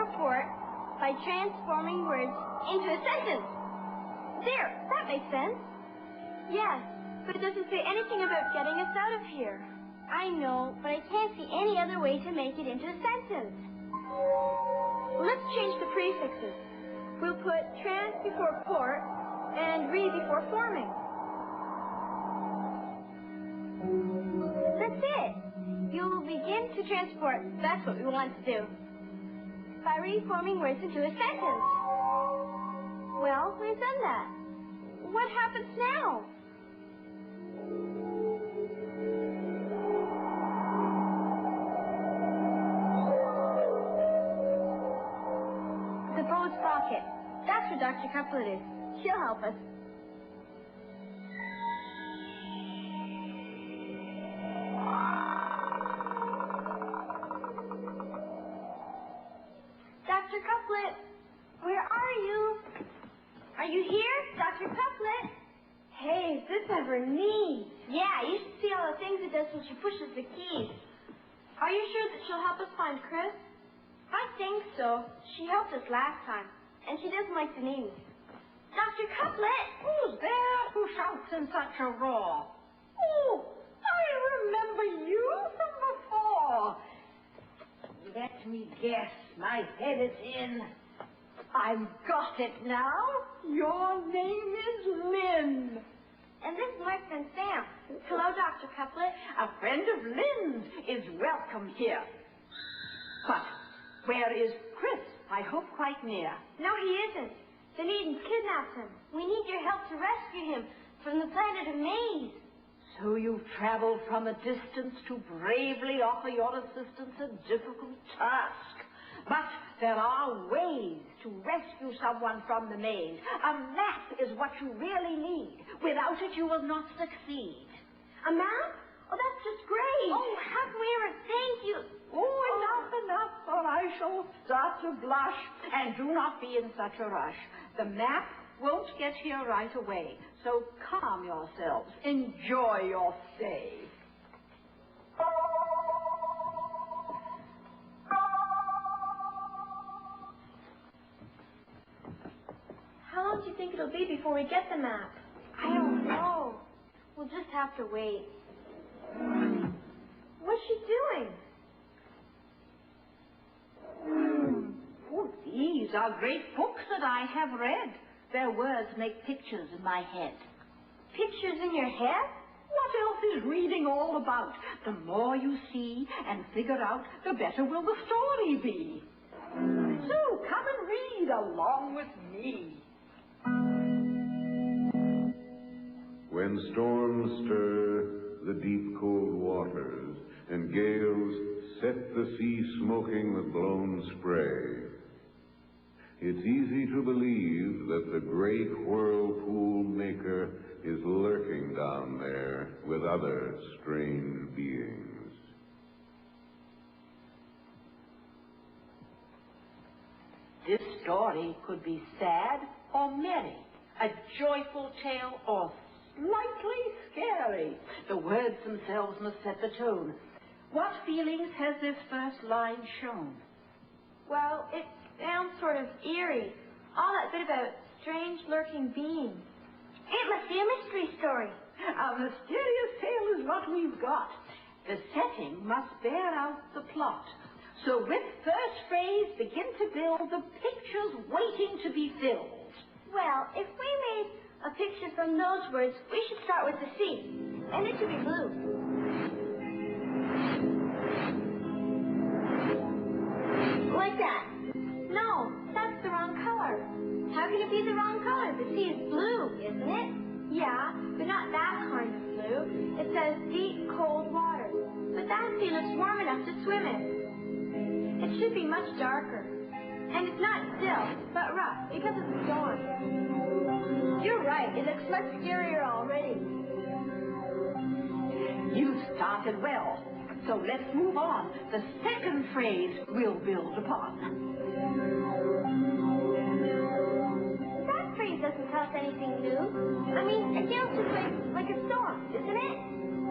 before port by transforming words into a sentence. There, that makes sense. Yes, but it doesn't say anything about getting us out of here. I know, but I can't see any other way to make it into a sentence. Let's change the prefixes. We'll put trans before port and re before forming. That's it. You'll begin to transport. That's what we want to do. By reforming words into a sentence. Well, we've done that. What happens now? The boat's rocket. That's where Dr. Couplet is. She'll help us. Dr. Couplet, where are you? Are you here, Dr. Couplet? Hey, is this ever neat? Yeah, you should see all the things it does when she pushes the keys. Are you sure that she'll help us find Chris? I think so. She helped us last time, and she doesn't like the names. Dr. Couplet! Who's there who shouts in such a roar? Oh, I remember you from before. Let me guess, my head is in. I've got it now. Your name is Lynne. And this is my friend Sam. Hello, Dr. Couplet. A friend of Lynne's is welcome here. But where is Chris? I hope quite near. No, he isn't. The Needens kidnapped him. We need your help to rescue him from the planet of Maze. So you've traveled from a distance to bravely offer your assistance a difficult task. But there are ways to rescue someone from the maze. A map is what you really need. Without it, you will not succeed. A map? Oh, that's just great. Oh, how can we ever thank you? Oh, enough, or I shall start to blush. And do not be in such a rush. The map won't get here right away. So calm yourselves. Enjoy your stay. How long do you think it'll be before we get the map? I don't know. We'll just have to wait. What's she doing? Oh, these are great books that I have read. Their words make pictures in my head. Pictures in your head? What else is reading all about? The more you see and figure out, the better will the story be. So come and read along with me. When storms stir the deep cold waters and gales set the sea smoking with blown spray, it's easy to believe that the great whirlpool maker is lurking down there with other strange beings. This story could be sad or merry, a joyful tale or slightly scary. The words themselves must set the tone. What feelings has this first line shown? Well, it sounds sort of eerie. All that bit about strange lurking beings. It must be a mystery story. A mysterious tale is what we've got. The setting must bear out the plot. So with first phrase, begin to build the pictures waiting to be filled. Well, if we made a picture from those words, we should start with the sea. And it should be blue. Like that. No, that's the wrong color. How can it be the wrong color? The sea is blue, isn't it? Yeah, but not that kind of blue. It says deep, cold water. But that sea looks warm enough to swim in. It should be much darker. And it's not still, but rough, because of the storm. You're right, it looks much scarier already. You started well. So let's move on. The second phrase we'll build upon. That phrase doesn't tell us anything new. I mean, it feels just like a storm, isn't it?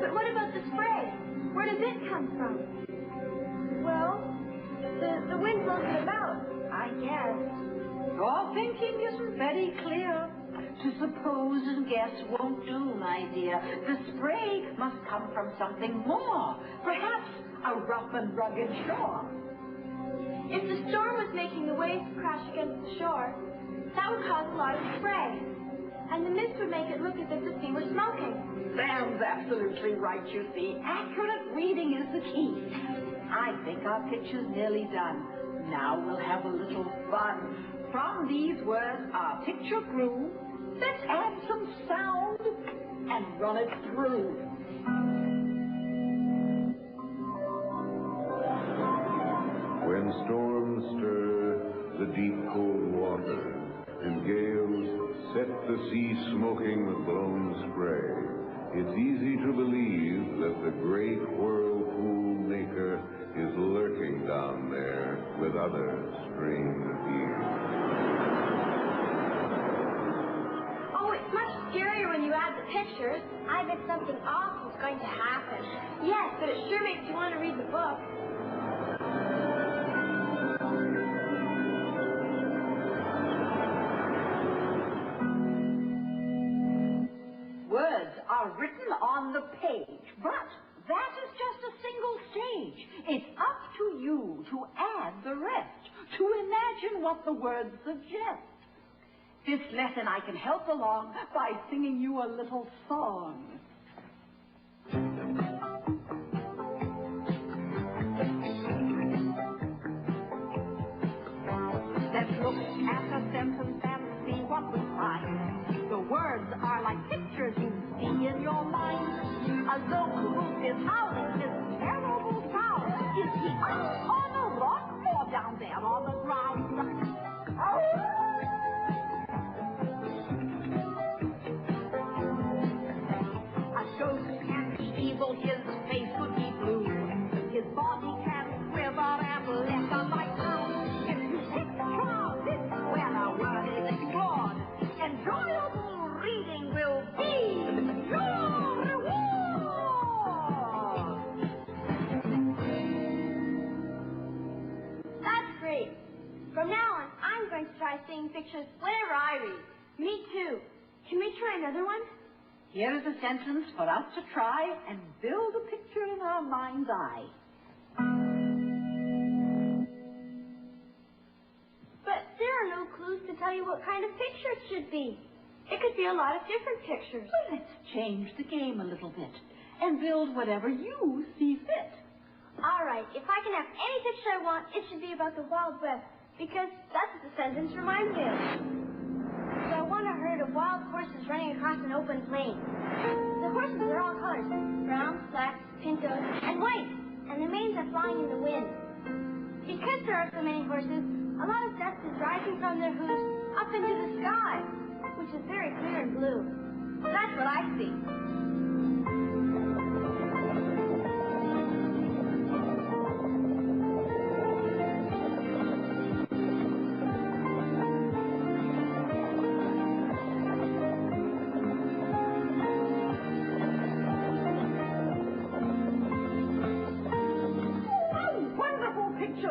But what about the spray? Where does it come from? Well, the wind blows it about. very clear. To suppose and guess won't do, my dear. The spray must come from something more. Perhaps a rough and rugged shore. If the storm was making the waves crash against the shore, that would cause a lot of spray. And the mist would make it look as if the sea were smoking. Sam's absolutely right, you see. Accurate reading is the key. I think our picture's nearly done. Now we'll have a little fun. From these words our picture grew. Let's add some sound and run it through. When storms stir the deep cold waters and gales set the sea smoking with blown spray, it's easy to believe that the great whirlpool maker is lurking down there with other strange appeals. Oh, it's much scarier when you add the pictures. I bet something awful's going to happen. Yes, but it sure makes you want to read the book. Words are written on the page, but that is just a single stage. It's up to you to add the rest, to imagine what the words suggest. This lesson I can help along by singing you a little song. Let's look at a sentence and see what we find. The words are like pictures you see in your mind. A lone wolf is howling his terrible sound. Is he up on a rock or down there on the ground? A ghost can be evil, his face could be blue. His body can quiver and let the light out. If you picture this when a word is explored, enjoyable reading will be your reward. That's great. From now on, I'm going to try seeing pictures whenever I read. Me too. Can we try another one? Here is a sentence for us to try and build a picture in our mind's eye. But there are no clues to tell you what kind of picture it should be. It could be a lot of different pictures. Well, let's change the game a little bit and build whatever you see fit. All right, if I can have any picture I want, it should be about the Wild West, because that's what the sentence reminds me of. So I want a herd of wild horses running across an open plain. The horses are all colors, brown, black, pintos, and white, and the manes are flying in the wind. Because there are so many horses, a lot of dust is rising from their hooves up into the sky, which is very clear and blue. That's what I see.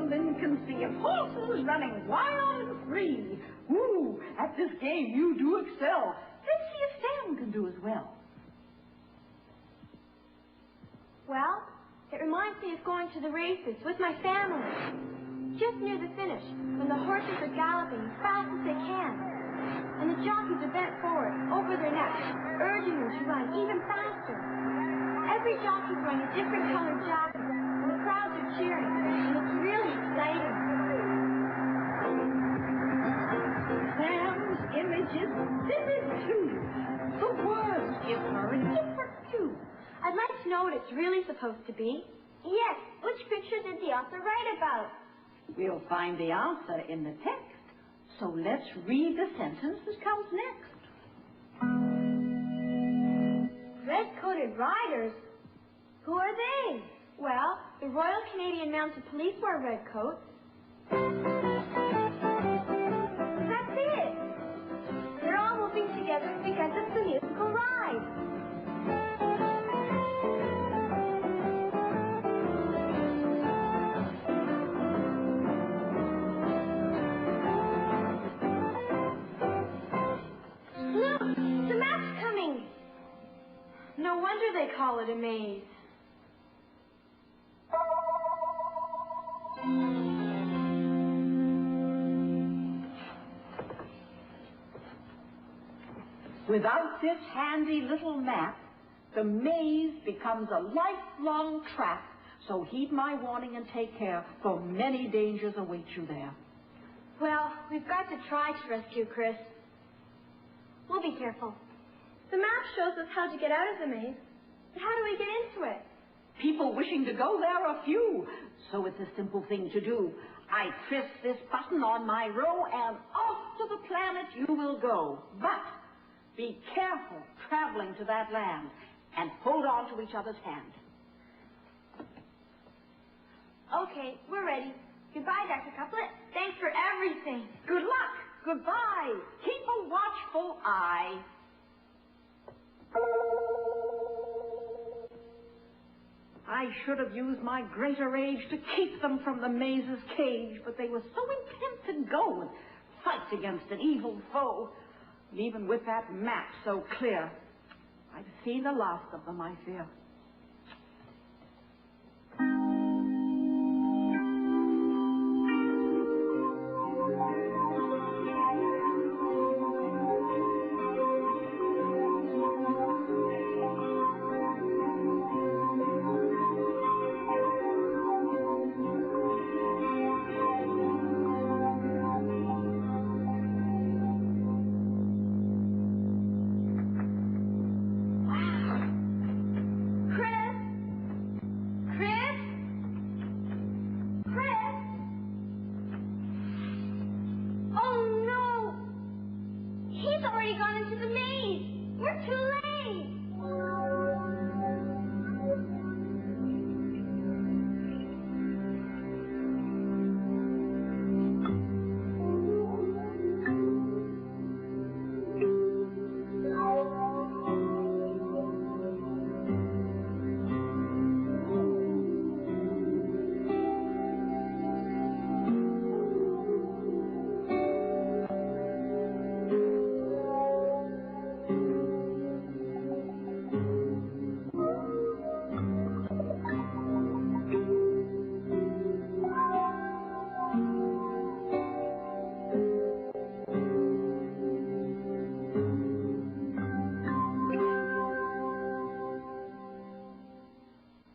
Lynne can see of horses running wild and free. Ooh, at this game you do excel. Let's see if Sam can do as well. Well, it reminds me of going to the races with my family. Just near the finish, when the horses are galloping as fast as they can, and the jockeys are bent forward over their necks, urging them to run even faster. Every jockey's wearing a different colored jacket, and the crowds are cheering, and it's really exciting. Sam's image is vivid too. The words give her a different cue. I'd like to know what it's really supposed to be. Yes, which picture did the author write about? We'll find the answer in the text. So let's read the sentence that comes next. Red-coated riders? Who are they? Well, the Royal Canadian Mounted Police wear red coats. That's it. They're all moving together because it's the musical ride. call it a maze. Without this handy little map, the maze becomes a lifelong trap. So heed my warning and take care, for many dangers await you there. Well, we've got to try to rescue Chris. We'll be careful. The map shows us how to get out of the maze. But how do we get into it? People wishing to go there are few, so it's a simple thing to do. I press this button on my row, and off to the planet you will go. But be careful traveling to that land, and hold on to each other's hand. Okay, we're ready. Goodbye, Dr. Couplet. Thanks for everything. Good luck. Goodbye. Keep a watchful eye. I should have used my greater rage to keep them from the maze's cage, but they were so intent to go and fight against an evil foe. And even with that map so clear, I've seen the last of them, I fear.